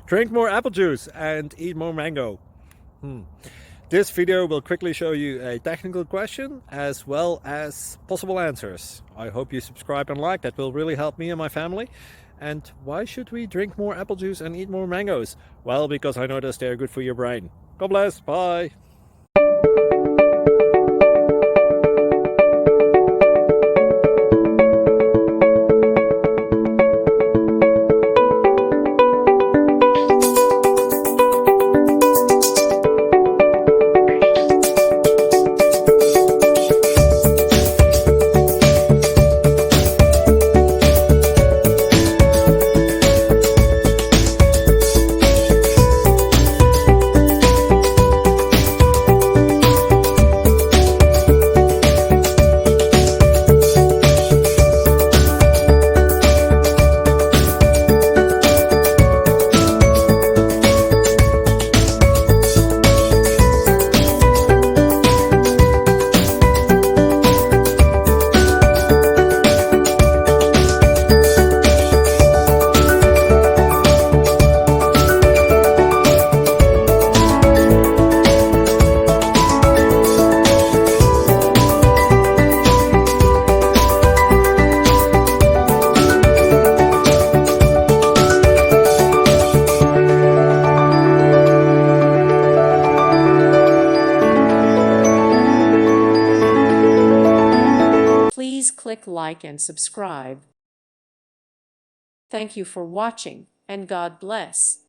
Drink more apple juice and eat more mango. This video will quickly show you a technical question as well as possible answers. I hope you subscribe and like, that will really help me and my family. And why should we drink more apple juice and eat more mangoes? Well, because I noticed they're good for your brain. God bless, bye! Please click like and subscribe. Thank you for watching, and God bless.